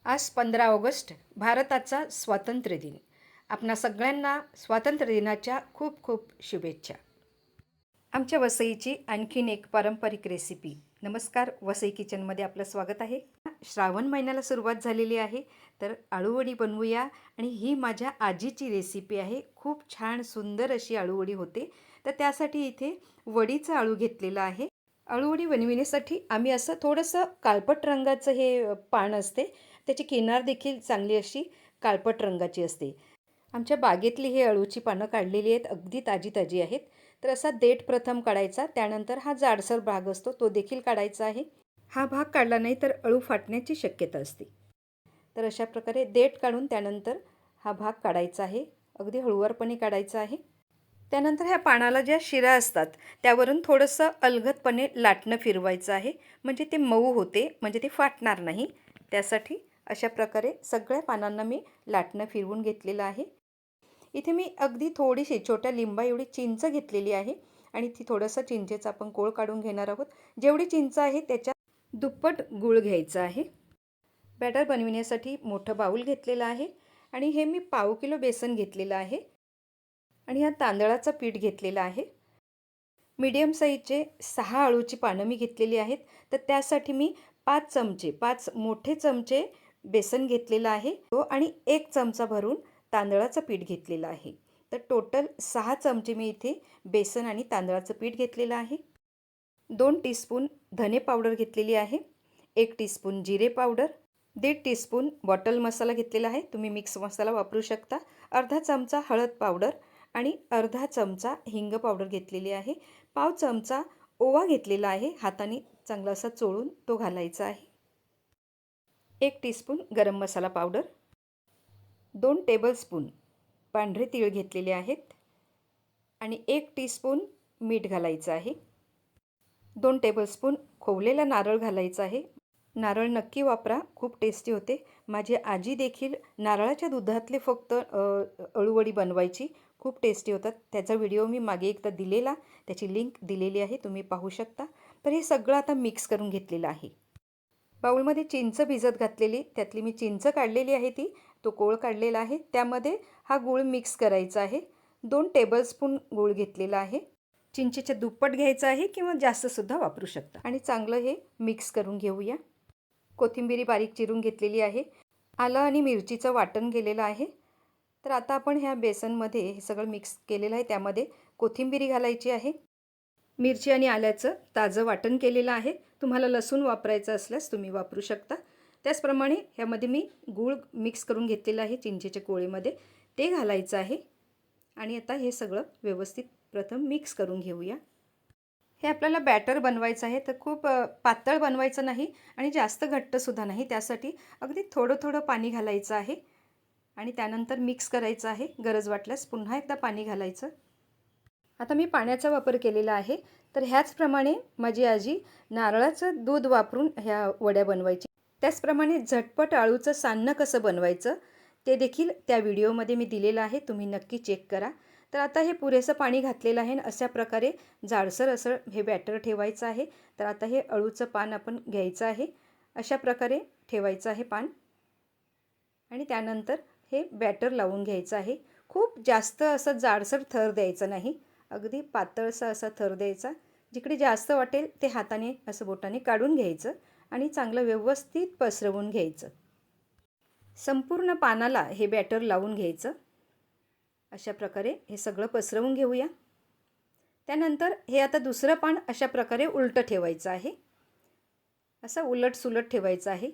आज 15 ऑगस्ट भारताचा स्वातंत्र्य दिन. आपणा सगळ्यांना स्वातंत्र्य दिनाच्या खूप खूप शुभेच्छा. आमच्या वसईची आणखीन एक पारंपरिक रेसिपी. नमस्कार, वसई किचनमध्ये आपलं स्वागत आहे. श्रावण महिन्याला सुरुवात झालेली आहे, तर अळूवडी बनवूया. आणि ही माझ्या आजीची रेसिपी आहे. खूप छान सुंदर अशी अळूवडी होते. तर त्यासाठी इथे वडीचं अळू घेतलेलं आहे. अळूवडी बनविण्यासाठी आम्ही असं थोडंसं काळपट रंगाचं हे पान असते, त्याची किनार देखील चांगली अशी काळपट रंगाची असते. आमच्या बागेतली ही अळूची पानं काढलेली आहेत, अगदी ताजी ताजी आहेत. तर असा देठ प्रथम काढायचा, त्यानंतर हा जाडसर भाग असतो तो देखील काढायचा आहे. हा भाग काढला नाही तर अळू फाटण्याची शक्यता असते. तर अशा प्रकारे देठ काढून त्यानंतर हा भाग काढायचा आहे, अगदी हळूवारपणे काढायचा आहे. त्यानंतर ह्या पानाला ज्या शिरा असतात त्यावरून थोडंसं अलगदपणे लाटणं फिरवायचं आहे, म्हणजे ते मऊ होते, म्हणजे ते फाटणार नाही. त्यासाठी अशा प्रकारे सगळ्या पानांना मी लाटणं फिरवून घेतलेलं आहे. इथे मी अगदी थोडीशी छोट्या लिंबा एवढी चिंच घेतलेली आहे आणि ती थोडंसं चिंचेचा आपण कोळ काढून घेणार आहोत. जेवढी चिंच आहे त्याच्या दुप्पट गूळ घ्यायचा आहे. बॅटर बनविण्यासाठी मोठं बाऊल घेतलेलं आहे आणि हे मी पाव किलो बेसन घेतलेलं आहे आणि ह्या तांदळाचं पीठ घेतलेलं आहे. मीडियम साईजचे 6 अळूची पानं मी घेतलेली आहेत. तर त्यासाठी मी 5 मोठे चमचे बेसन घेतलेलं आहे आणि 1 चमचा भरून तांदळाचं पीठ घेतलेलं आहे. तर टोटल 6 चमचे मी इथे बेसन आणि तांदळाचं पीठ घेतलेलं आहे. 2 टीस्पून धने पावडर घेतलेली आहे. 1 टीस्पून जिरे पावडर, 1.5 टीस्पून बॉटल मसाला घेतलेला आहे, तुम्ही मिक्स मसाला वापरू शकता. अर्धा चमचा हळद पावडर आणि अर्धा चमचा हिंग पावडर घेतलेली आहे. पाव चमचा ओवा घेतलेला आहे, हाताने चांगला असा चोळून तो घालायचा आहे. 1 टीस्पून गरम मसाला पावडर, 2 टेबलस्पून पांढरे तीळ घेतलेले आहेत आणि 1 टीस्पून मीठ घालायचं आहे. 2 टेबलस्पून खोवलेला नारळ घालायचा आहे. नारळ नक्की वापरा, खूप टेस्टी होते. माझी आजी देखील नारळाच्या दुधातले फक्त अळूवडी बनवायची, खूप टेस्टी होतात. त्याचा व्हिडिओ मी मागे एकदा दिलेला, त्याची लिंक दिलेली आहे, तुम्ही पाहू शकता. तर हे सगळं आता मिक्स करून घेतलेलं आहे. बाऊलमध्ये चिंच भिजत घातलेली, त्यातली मी चिंच काढलेली आहे, तो कोळ काढलेला आहे. त्यामध्ये हा गूळ मिक्स करायचा आहे. 2 टेबलस्पून गूळ घेतलेला आहे. चिंचेच्या दुप्पट घ्यायचं आहे किंवा जास्तसुद्धा वापरू शकता. आणि चांगलं हे मिक्स करून घेऊया. कोथिंबीर बारीक चिरून घेतलेली आहे. आलं आणि मिरचीचं वाटण केलेलं आहे. तर आता आपण ह्या बेसनमध्ये हे सगळं मिक्स केलेलं आहे, त्यामध्ये कोथिंबीर घालायची आहे. मिरची आणि आल्याचं ताजं वाटण केलेलं आहे. तुम्हाला लसूण वापरायचं असल्यास तुम्ही वापरू शकता. त्याचप्रमाणे ह्यामध्ये मी गूळ मिक्स करून घेतलेलं आहे चिंचेच्या कोळीमध्ये, ते घालायचं आहे. आणि आता हे सगळं व्यवस्थित प्रथम मिक्स करून घेऊया. हे आपल्याला बॅटर बनवायचं आहे, तर खूप पातळ बनवायचं नाही आणि जास्त घट्टसुद्धा नाही. त्यासाठी अगदी थोडं थोडं पाणी घालायचं आहे आणि त्यानंतर मिक्स करायचं आहे. गरज वाटल्यास पुन्हा एकदा पाणी घालायचं. आता मी पाण्याचा वापर केलेला आहे. तर ह्याचप्रमाणे माझी आजी नारळाचं दूध वापरून ह्या वड्या बनवायची. त्याचप्रमाणे झटपट अळूचं सान्नं कसं बनवायचं ते देखील त्या व्हिडिओमध्ये मी दिलेलं आहे, तुम्ही नक्की चेक करा. तर आता हे पुरेसं पाणी घातलेलं आहे आणि अशा प्रकारे जाडसर असं हे बॅटर ठेवायचं आहे. तर आता हे अळूचं पान आपण घ्यायचं आहे, अशा प्रकारे ठेवायचं आहे पान आणि त्यानंतर हे बॅटर लावून घ्यायचं आहे. खूप जास्त असं जाडसर थर द्यायचं नाही, अगदी पातळसा असा थर द्यायचा. जिकडे जास्त वाटेल ते हाताने असं बोटाने काढून घ्यायचं आणि चांगलं व्यवस्थित पसरवून घ्यायचं. संपूर्ण पानाला हे बॅटर लावून घ्यायचं. अशा प्रकारे हे सगळं पसरवून घेऊया. त्यानंतर हे आता दुसरं पान अशा प्रकारे उलटं ठेवायचं आहे, असं उलट सुलट ठेवायचं आहे.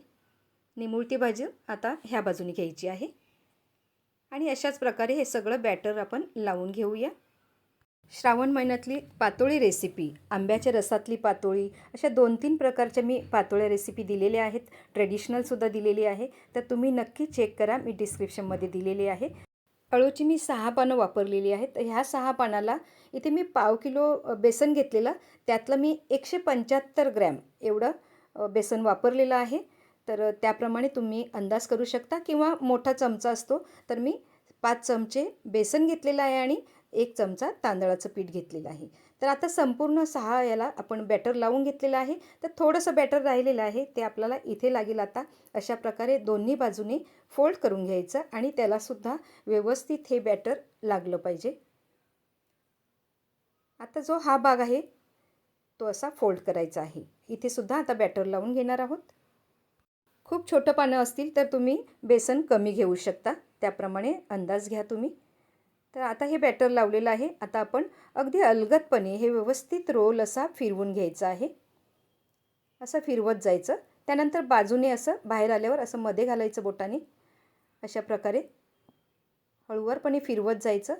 निमुळती बाजू आता ह्या बाजूने घ्यायची आहे आणि अशाच प्रकारे हे सगळं बॅटर आपण लावून घेऊया. श्रावण महिन्यातली पातोळी रेसिपी, आंब्याच्या रसातली पातोळी, अशा 2-3 प्रकारच्या मी पातोळ्या रेसिपी दिलेल्या आहेत. ट्रेडिशनलसुद्धा दिलेली आहे, तर तुम्ही नक्की चेक करा, मी डिस्क्रिप्शनमध्ये दिलेली आहे. अळूची मी 6 पानं वापरलेली आहेत. तर ह्या 6 पानाला इथे मी पाव किलो बेसन घेतलेलं, त्यातलं मी 175 ग्रॅम एवढं बेसन वापरलेलं आहे. तर त्याप्रमाणे तुम्ही अंदाज करू शकता किंवा मोठा चमचा असतो, तर मी 5 चमचे बेसन घेतलेलं आहे आणि 1 चमचा तांदळाचं पीठ घेतलेलं आहे. तर आता संपूर्ण 6 याला आपण बॅटर लावून घेतलेलं आहे. तर थोडंसं बॅटर राहिलेलं आहे ते आपल्याला इथे लागेल. आता अशा प्रकारे दोन्ही बाजूने फोल्ड करून घ्यायचं आणि त्यालासुद्धा व्यवस्थित हे बॅटर लागलं पाहिजे. आता जो हा भाग आहे तो असा फोल्ड करायचा आहे. इथे सुद्धा आता बॅटर लावून घेणार आहोत. खूप छोटं पानं असतील तर तुम्ही बेसन कमी घेऊ शकता, त्याप्रमाणे अंदाज घ्या तुम्ही. तर आता हे बॅटर लावलेलं आहे. आता आपण अगदी अलगदपणे हे व्यवस्थित रोल असा फिरवून घ्यायचा आहे. असं फिरवत जायचं. त्यानंतर बाजूने असं बाहेर आल्यावर असं मध्ये घालायचं बोटाने. अशा प्रकारे हळूवारपणे फिरवत जायचं.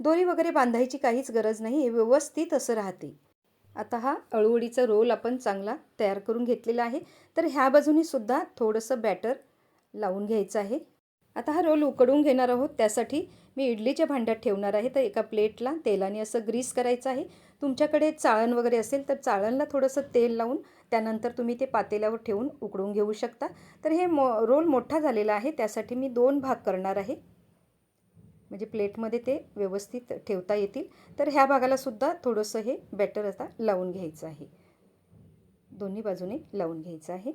दोरी वगैरे बांधायची काहीच गरज नाही. हे व्यवस्थित असं राहते. आता हा अळूवडीचा रोल आपण चांगला तयार करून घेतलेला आहे. तर ह्या बाजूने सुद्धा थोडंसं बॅटर लावून घ्यायचं आहे. आता हा रोल उकडवून घेणार आहोत. त्यासाठी मी इडलीच्या भांड्यात ठेवणार आहे. तर एका प्लेटला तेलाने असं ग्रीस करायचं आहे. तुमच्याकडे चाळण वगैरे असेल तर चाळणला थोडंसं तेल लावून त्यानंतर तुम्ही ते पातेल्यावर ठेवून उकडवून घेऊ शकता. तर हे रोल मोठा झालेला आहे, त्यासाठी मी 2 भाग करणार आहे. म्हणजे प्लेटमध्ये ते व्यवस्थित ठेवता येतील. तर ह्या भागाला सुद्धा थोडंसं हे बॅटर आता लावून घ्यायचं आहे. दोन्ही बाजूने लावून घ्यायचं आहे.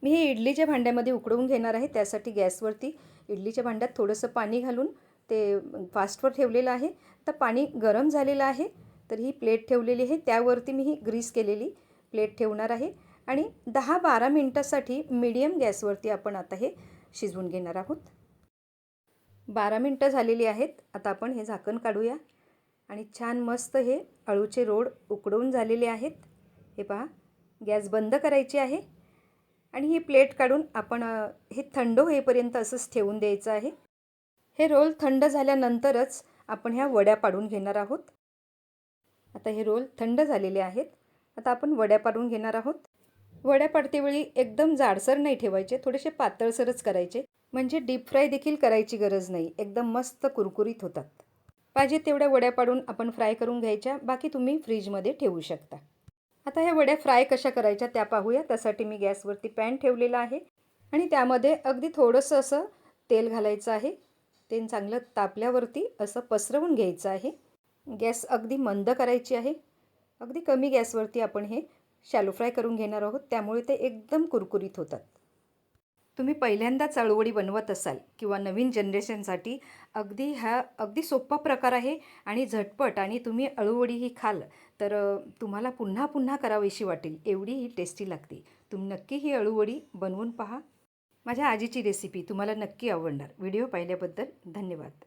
मी हे इडलीच्या भांड्यामध्ये उकडवून घेणार आहे. त्यासाठी गॅसवरती इडलीच्या भांड्यात थोडंसं पाणी घालून ते फास्टवर ठेवलेलं आहे. तर पाणी गरम झालेलं आहे. तर ही प्लेट ठेवलेली आहे. त्यावरती मी ही ग्रीस केलेली प्लेट ठेवणार आहे आणि 10-12 मिनटासाठी मीडियम गॅसवरती आपण आता हे शिजवून घेणार आहोत. 12 मिनटं झालेली आहेत. आता आपण हे झाकण काढूया आणि छान मस्त हे अळूचे रोड उकडवून झालेले आहेत. हे पहा, गॅस बंद करायची आहे आणि ही प्लेट काढून आपण हे थंड होईपर्यंत असंच ठेवून द्यायचं आहे. हे रोल थंड झाल्यानंतरच आपण ह्या वड्या पाडून घेणार आहोत. आता हे रोल थंड झालेले आहेत. आता आपण वड्या पाडून घेणार आहोत. वड्या पाडतेवेळी एकदम जाडसर नाही ठेवायचे, थोडेसे पातळसरच करायचे. म्हणजे डीप फ्राय देखील करायची गरज नाही. एकदम मस्त कुरकुरीत होतात. पाहिजे तेवढ्या वड्या पाडून आपण फ्राय करून घ्यायच्या. बाकी तुम्ही फ्रीजमध्ये ठेवू शकता. आता ह्या वड्या फ्राय कशा करायच्या त्या पाहूया. त्यासाठी मी गॅसवरती पॅन ठेवलेला आहे आणि त्यामध्ये अगदी थोडंसं असं तेल घालायचं आहे. तेल चांगलं तापल्यावरती असं पसरवून घ्यायचं आहे. गॅस अगदी मंद करायची आहे. अगदी कमी गॅसवरती आपण हे शॅलो फ्राय करून घेणार आहोत. त्यामुळे ते एकदम कुरकुरीत होतात. तुम्ही पहिल्यांदाच अळूवडी बनवत असाल किंवा नवीन जनरेशनसाठी अगदी सोपा प्रकार आहे आणि झटपट, आणि तुम्ही अळूवडी ही खाल तर तुम्हाला पुन्हा पुन्हा करावीशी वाटेल, एवढी ही टेस्टी लागते. तुम्ही नक्की ही अळूवडी बनवून पहा. माझ्या आजीची रेसिपी तुम्हाला नक्की आवडणार. व्हिडिओ पाहिल्याबद्दल धन्यवाद.